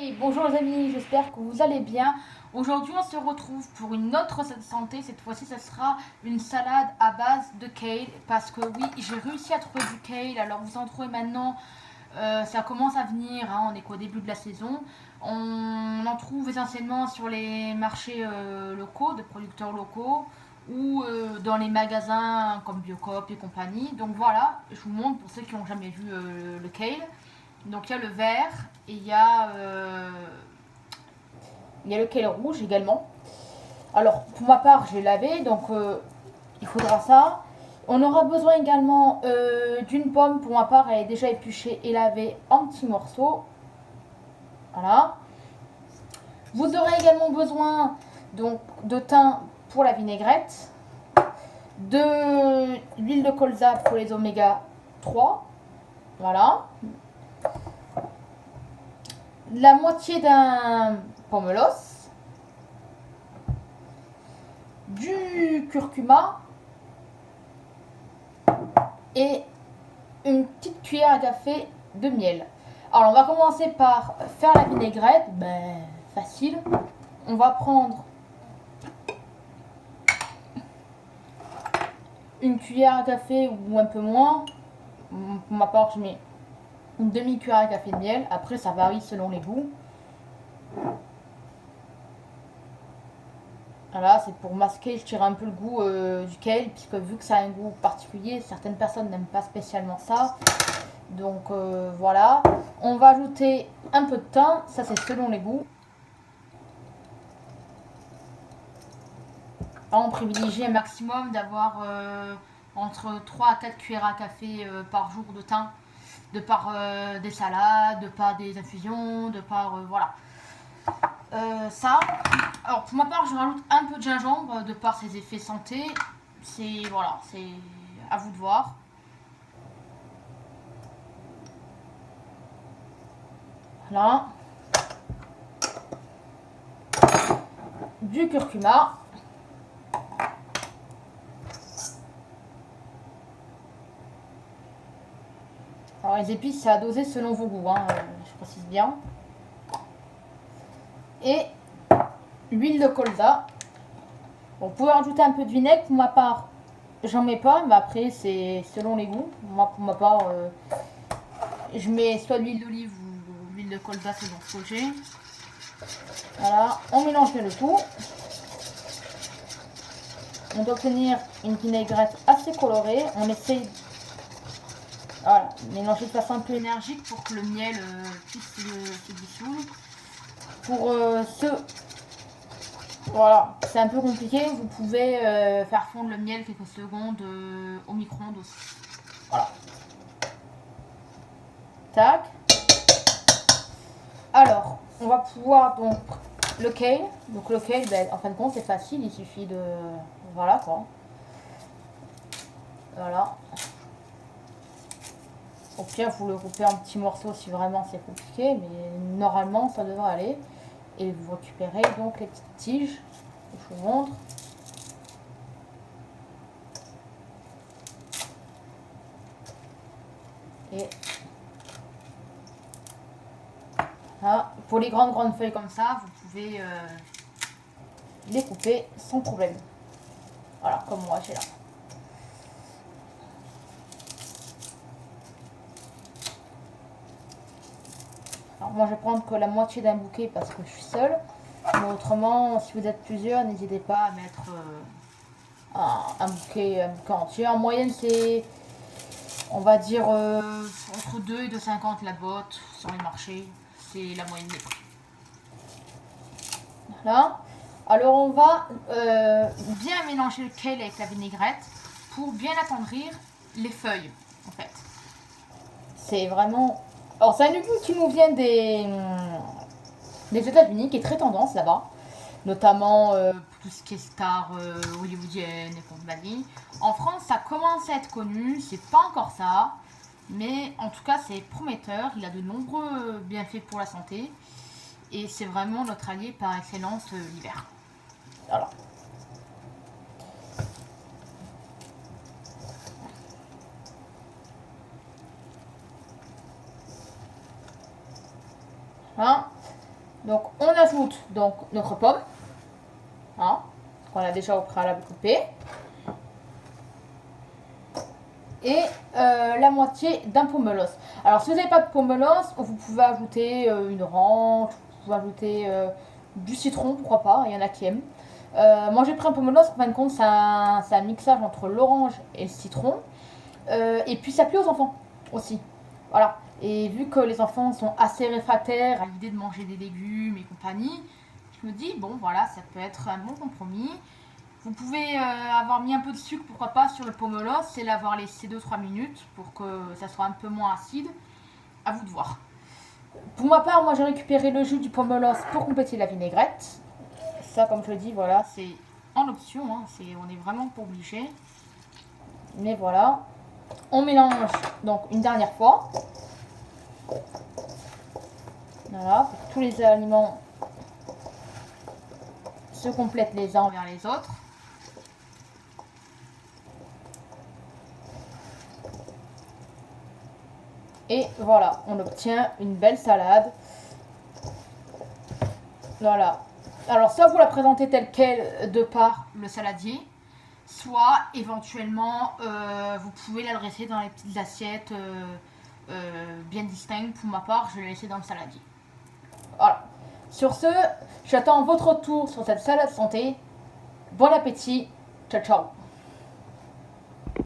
Oui, bonjour les amis, j'espère que vous allez bien. Aujourd'hui, on se retrouve pour une autre recette santé. Cette fois-ci, ce sera une salade à base de kale. Parce que oui, j'ai réussi à trouver du kale. Alors, vous en trouvez maintenant. Ça commence à venir, hein, on est qu'au début de la saison. On en trouve essentiellement sur les marchés locaux, de producteurs locaux, ou dans les magasins comme Biocoop et compagnie. Donc voilà, je vous montre pour ceux qui n'ont jamais vu le kale. Donc il y a le vert et il y a le kale rouge également. Alors pour ma part, j'ai lavé, donc il faudra ça. On aura besoin également d'une pomme. Pour ma part, elle est déjà épluchée et lavée en petits morceaux. Voilà. Vous aurez également besoin donc de thym pour la vinaigrette, de l'huile de colza pour les oméga 3. Voilà. La moitié d'un pomelos, du curcuma et une petite cuillère à café de miel. Alors on va commencer par faire la vinaigrette, facile. On va prendre une cuillère à café ou un peu moins. Pour ma part, je mets une demi-cuillère à café de miel. Après, ça varie selon les goûts. Voilà, c'est pour masquer, je tire un peu le goût du kale, puisque vu que ça a un goût particulier, certaines personnes n'aiment pas spécialement ça. Donc voilà. On va ajouter un peu de thym, ça c'est selon les goûts. On privilégie un maximum d'avoir entre 3 à 4 cuillères à café par jour de thym, de par des salades, de par des infusions, de par voilà. Ça. Alors pour ma part, je rajoute un peu de gingembre de par ses effets santé. C'est voilà, c'est à vous de voir. Voilà. Du curcuma. Alors les épices, c'est à doser selon vos goûts, hein, je précise bien. Et l'huile de colza. Bon, vous pouvez rajouter un peu de vinaigre. Pour ma part, j'en mets pas, mais après, c'est selon les goûts. Moi, pour ma part, je mets soit de l'huile d'olive ou l'huile de colza selon ce que j'ai. Voilà, on mélange bien le tout. On doit obtenir une vinaigrette assez colorée. On essaye voilà, mélanger de façon un peu énergique pour que le miel puisse se dissoudre. Pour ceux voilà, c'est un peu compliqué, vous pouvez faire fondre le miel quelques secondes au micro-ondes aussi. Voilà. Tac. Alors, on va pouvoir donc le kale. Donc le kale, en fin de compte, c'est facile, il suffit de voilà quoi. Voilà. Au pire, vous le coupez en petits morceaux si vraiment c'est compliqué, mais normalement ça devrait aller. Et vous récupérez donc les petites tiges. Je vous montre. Et là, pour les grandes feuilles comme ça, vous pouvez les couper sans problème. Voilà, comme moi j'ai là. Alors moi je vais prendre que la moitié d'un bouquet parce que je suis seule. Mais autrement, si vous êtes plusieurs, n'hésitez pas à mettre un bouquet entier. En moyenne, c'est, on va dire, entre 2 et 2,50 la botte sur les marchés. C'est la moyenne des prix. Voilà. Alors on va bien mélanger le kale avec la vinaigrette pour bien attendrir les feuilles en fait. C'est vraiment... Alors c'est un légume qui nous vient des États-Unis, qui est très tendance là-bas, notamment tout ce qui est star hollywoodienne et compagnie. En France, ça commence à être connu, c'est pas encore ça, mais en tout cas, c'est prometteur. Il a de nombreux bienfaits pour la santé et c'est vraiment notre allié par excellence l'hiver. Voilà. Hein. Donc on ajoute donc notre pomme, hein, qu'on a déjà au préalable coupé. Et la moitié d'un pomelos. Alors si vous n'avez pas de pomelos, vous pouvez ajouter une orange, vous pouvez ajouter du citron, pourquoi pas, il y en a qui aiment. Moi j'ai pris un pomelos, en fin de compte c'est un mixage entre l'orange et le citron. Et puis ça plaît aux enfants aussi. Voilà. Et vu que les enfants sont assez réfractaires à l'idée de manger des légumes et compagnie, je me dis, bon voilà, ça peut être un bon compromis. Vous pouvez avoir mis un peu de sucre, pourquoi pas, sur le pomelos et l'avoir laissé 2-3 minutes pour que ça soit un peu moins acide. À vous de voir. Pour ma part, moi j'ai récupéré le jus du pomelos pour compléter la vinaigrette. Ça, comme je le dis, voilà, c'est en option, hein, on est vraiment pas obligé. Mais voilà, on mélange donc une dernière fois. Voilà, pour que tous les aliments se complètent les uns envers les autres. Et voilà, on obtient une belle salade. Voilà. Alors, soit vous la présentez telle quelle de par le saladier, soit éventuellement vous pouvez la dresser dans les petites assiettes bien distinctes. Pour ma part, je l'ai laissée dans le saladier. Voilà. Sur ce, j'attends votre retour sur cette salade santé. Bon appétit. Ciao, ciao.